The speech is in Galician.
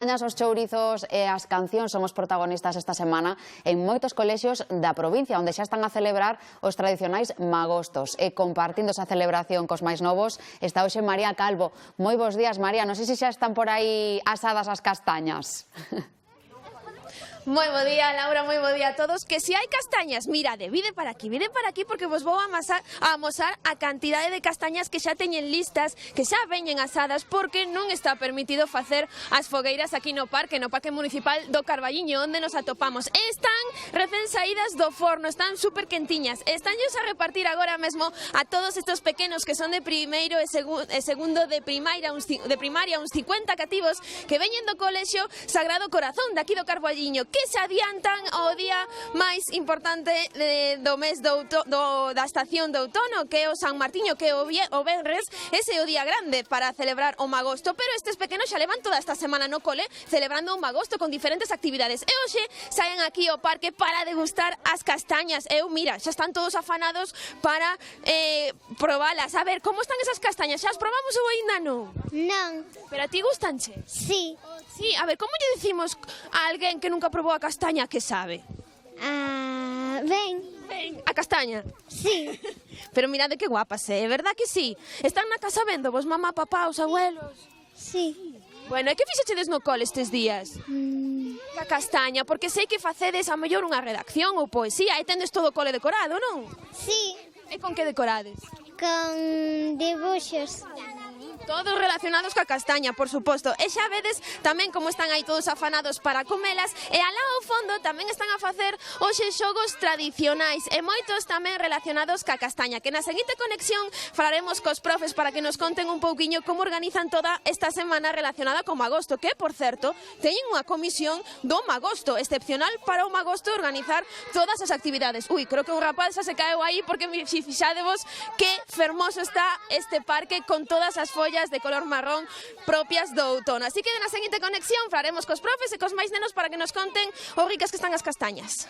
Os chourizos e as cancións somos protagonistas esta semana en moitos colexios da provincia, onde xa están a celebrar os tradicionais magostos. E compartindo esa celebración cos máis novos está hoxe María Calvo. Moi bons días, María. Non sei se xa están por aí asadas as castañas. Moi bo día, Laura, moi bo día a todos. Que se hai castañas, mirade, vide para aquí porque vos vou a amosar a cantidade de castañas que xa teñen listas, que xa veñen asadas, porque non está permitido facer as fogueiras aquí no Parque Municipal do Carballiño, onde nos atopamos. Están recén saídas do forno, están super quentiñas. Estánllos a repartir agora mesmo a todos estes pequenos que son de primeiro e segundo de primaria, uns 50 cativos que veñen do colexio Sagrado Corazón daqui do Carballiño, que se adiantan ao día máis importante do mes da estación de outono, que é o San Martiño, que é o venres. Ese é o día grande para celebrar o magosto, pero estes pequenos xa levan toda esta semana no cole celebrando o magosto con diferentes actividades. E hoxe saen aquí ao parque para degustar as castañas. Mira, xa están todos afanados para probalas. A ver, como están esas castañas? Xa as probamos ou aínda non? Non. Pero a ti gustanche? Sí. Sí, a ver, como lle dicimos a alguén que nunca probou a castaña que sabe? Ben. A castaña? Sí. Pero mirade que guapas, é verdad que sí? Están na casa vendo vos mamá, papá, os abuelos? Sí. Bueno, e que fixechedes no cole estes días? A castaña, porque sei que facedes a mellor unha redacción ou poesía e tendes todo o cole decorado, non? Sí. E con que decorades? Con dibuxos. Todos relacionados ca castaña, por suposto. E xa vedes tamén como están aí todos afanados para comelas, e alá ao fondo tamén están a facer hoxe xogos tradicionais e moitos tamén relacionados ca castaña, que na seguinte conexión falaremos cos profes para que nos conten un pouquiño como organizan toda esta semana relacionada co magosto, que, por certo, teñen unha comisión do magosto, excepcional para o magosto organizar todas as actividades. Ui, creo que un rapaz xa se caeu aí porque fixadevos que fermoso está este parque con todas as follas de color marrón propias do outono. Así que na seguinte conexión falaremos cos profes e cos máis nenos para que nos conten o ricas que están as castañas.